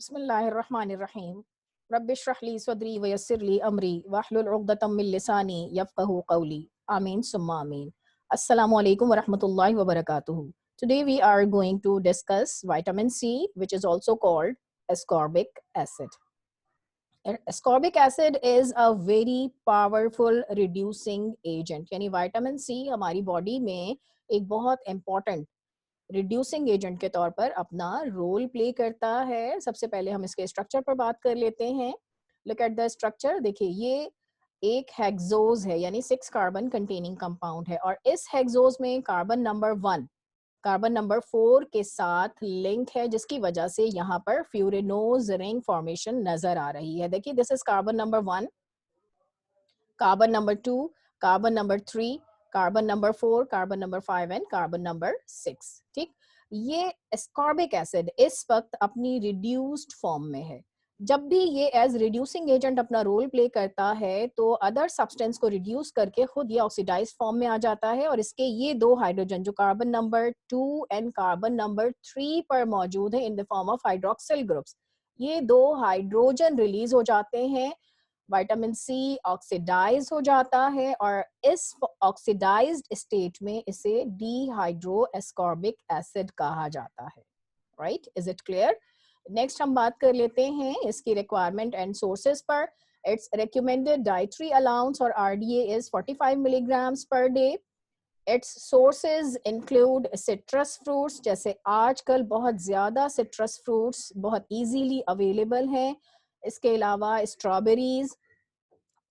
बिस्मिल्लाहिर्रहमानिर्रहीम रब्बिश्रह ली सदरी वयस्सिर ली अमरी वहलुल उक़दतम मिन लिसानी यफ़क़हू क़ौली आमीन सुम्मा आमीन। अस्सलामु अलैकुम व रहमतुल्लाहि व बरकातुहू। Today we are going to discuss vitamin C, which is also called ascorbic acid. Ascorbic acid is a very powerful reducing agent, यानी vitamin C हमारी बॉडी में एक बहुत important रिड्यूसिंग एजेंट के तौर पर अपना रोल प्ले करता है। सबसे पहले हम इसके स्ट्रक्चर पर बात कर लेते हैं। Look at the structure. देखिए, ये एक हेक्सोज है, यानी 6 कार्बन कंटेनिंग कंपाउंड है, और इस हेक्सोज में कार्बन नंबर 1 कार्बन नंबर 4 के साथ लिंक है, जिसकी वजह से यहाँ पर फ्यूरेनोज रिंग फॉर्मेशन नजर आ रही है। देखिए, this is carbon number 1, carbon number 2, carbon number 3, carbon number 4, carbon number 5 and carbon number 6। ठीक, ये एस्कॉर्बिक एसिड इस वक्त अपनी रिड्यूस्ड फॉर्म में है। जब भी ये एज रिड्यूसिंग एजेंट अपना रोल प्ले करता है तो अदर सब्सटेंस को रिड्यूस करके खुद ये ऑक्सीडाइज फॉर्म में आ जाता है, और इसके ये दो हाइड्रोजन जो carbon number 2 and carbon number 3 पर मौजूद है in the form of hydroxyl groups, ये दो हाइड्रोजन रिलीज हो जाते हैं। विटामिन सी ऑक्सीडाइज हो जाता है, और इस ऑक्सीडाइज्ड स्टेट में इसे डीहाइड्रो एस्कॉर्बिक एसिड कहा जाता है। Right, is it clear? Next हम बात कर लेते हैं इसकी रिक्वायरमेंट एंड सोर्सेज पर। इट्स रिकमेंडेड डाइटरी अलाउंस और RDA is 45 milligrams per day. It's sources include citrus fruits, जैसे आजकल बहुत ज्यादा सिट्रस फ्रूट्स बहुत इजीली अवेलेबल हैं। इसके अलावा स्ट्रॉबेरीज,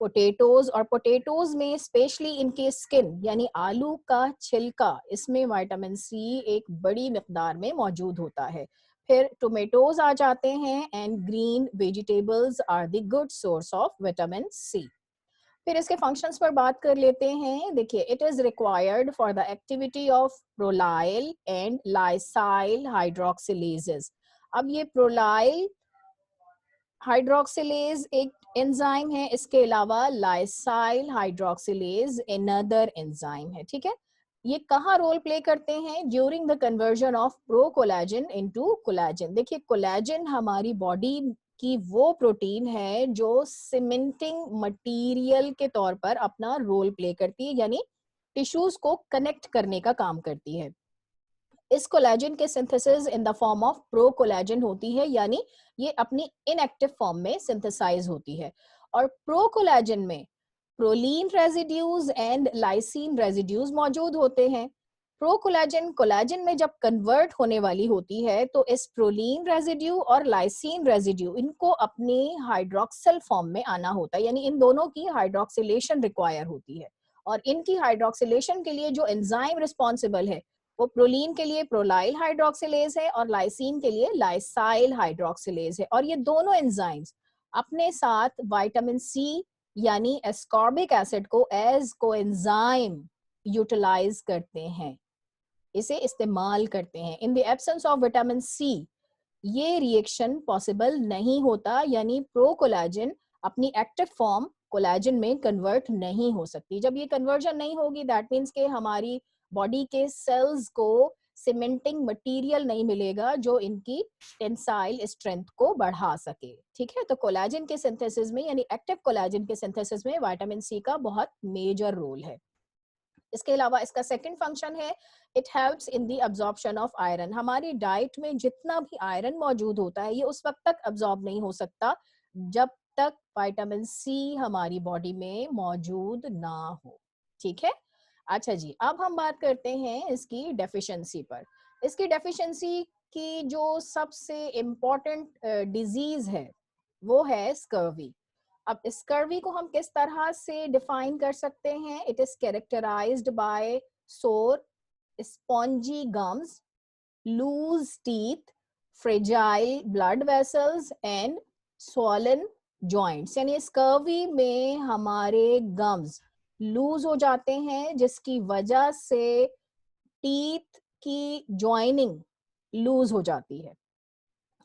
पोटैटोज, और पोटैटोज में स्पेशली इनके स्किन यानी आलू का छिलका, इसमें विटामिन सी एक बड़ी मिकदार में मौजूद होता है। फिर टोमेटोज आ जाते हैं, and green vegetables are the good source of vitamin C. फिर इसके फंक्शंस पर बात कर लेते हैं। देखिए, it is required for the activity of prolyl and lysyl hydroxylases. अब ये प्रोलाइल हाइड्रोक्सिलेज एक एंजाइम है, इसके अलावा लाइसाइल हाइड्रोक्सिलेज अनदर एंजाइम है। ठीक है, ये कहाँ रोल प्ले करते हैं? During the conversion of pro collagen into collagen. देखिए, कोलेजन हमारी बॉडी की वो प्रोटीन है जो सीमेंटिंग मटेरियल के तौर पर अपना रोल प्ले करती है, यानी टिश्यूज को कनेक्ट करने का काम करती है। इस कोलेजन के synthesis in the form of pro collagen होती है, यानी ये अपनी इनएक्टिव फॉर्म में सिंथेसाइज होती है। और प्रो कोलेजन में proline residues and lysine residues मौजूद होते हैं। प्रो कोलेजन कोलेजन में जब कन्वर्ट होने वाली होती है तो इस प्रोलीन रेजिड्यू और लाइसिन रेजिड्यू इनको अपनी हाइड्रोक्सिल फॉर्म में आना होता है, यानी इन दोनों की हाइड्रोक्सिलेशन रिक्वायर होती है। और इनकी हाइड्रोक्सिलेशन के लिए जो एंजाइम रिस्पॉन्सिबल है वो प्रोलीन के लिए प्रोलाइल हाइड्रोक्सिलेज है, और लाइसिन के लिए लाइसाइल हाइड्रोक्सिलेज है। और ये दोनों एंजाइम्स अपने साथ विटामिन सी यानी एस्कॉर्बिक एसिड को एज कोएंजाइम यूटिलाइज करते हैं, इसे इस्तेमाल करते हैं। In the absence of vitamin C ये रिएक्शन पॉसिबल नहीं होता, यानी प्रो कोलेजन अपनी एक्टिव फॉर्म कोलेजन में कन्वर्ट नहीं हो सकती। जब ये कन्वर्जन नहीं होगी, दैट मीन्स के हमारी बॉडी के सेल्स को सीमेंटिंग मटेरियल नहीं मिलेगा जो इनकी टेंसाइल स्ट्रेंथ को बढ़ा सके। ठीक है, तो कोलेजन के सिंथेसिस में यानी एक्टिव कोलेजन के सिंथेसिस में विटामिन सी का बहुत मेजर रोल है। इसके अलावा इसका सेकंड फंक्शन है, it helps in the absorption of iron. हमारी डाइट में जितना भी आयरन मौजूद होता है ये उस वक्त तक अब्जॉर्ब नहीं हो सकता जब तक विटामिन सी हमारी बॉडी में मौजूद ना हो। ठीक है, अच्छा जी, अब हम बात करते हैं इसकी डेफिशिएंसी पर। इसकी डेफिशिएंसी की जो सबसे इम्पोर्टेंट डिजीज है वो है स्कर्वी। अब स्कर्वी को हम किस तरह से डिफाइन कर सकते हैं? It is characterized by sore spongy gums, loose teeth, fragile blood vessels and swollen joints. यानी स्कर्वी में हमारे गम्स लूज हो जाते हैं, जिसकी वजह से टीथ की ज्वाइनिंग लूज हो जाती है,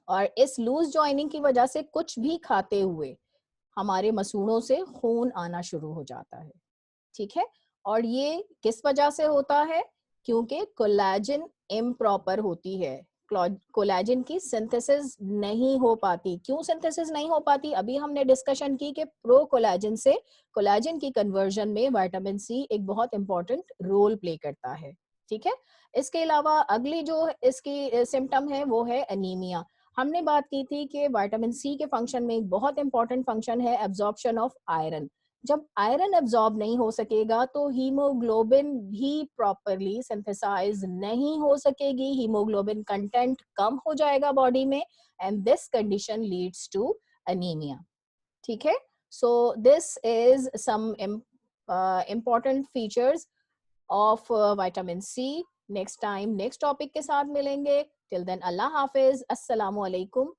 और इस लूज ज्वाइनिंग की वजह से कुछ भी खाते हुए हमारे मसूड़ों से खून आना शुरू हो जाता है। ठीक है, और ये किस वजह से होता है? क्योंकि कोलेजन इम्प्रॉपर होती है, कोलेजन की सिंथेसिस नहीं हो पाती। क्यों सिंथेसिस नहीं हो पाती? अभी हमने डिस्कशन की कि प्रो कोलेजन से कोलेजन की कन्वर्जन में विटामिन सी एक बहुत इंपॉर्टेंट रोल प्ले करता है। ठीक है, इसके अलावा अगली जो इसकी सिम्टम है वो है एनीमिया। हमने बात की थी कि विटामिन सी के फंक्शन में एक बहुत इंपॉर्टेंट फंक्शन है एब्जॉर्प्शन ऑफ आयरन। जब आयरन एब्जॉर्ब नहीं हो सकेगा तो हीमोग्लोबिन भी प्रॉपरली सिंथेसाइज नहीं हो सकेगी, हीमोग्लोबिन कंटेंट कम हो जाएगा बॉडी में, and this condition leads to anaemia. ठीक है, so this is some important features of vitamin C. Next time next topic के साथ मिलेंगे। टिल देन अल्लाह हाफिज, अस्सलामु अलैकुम।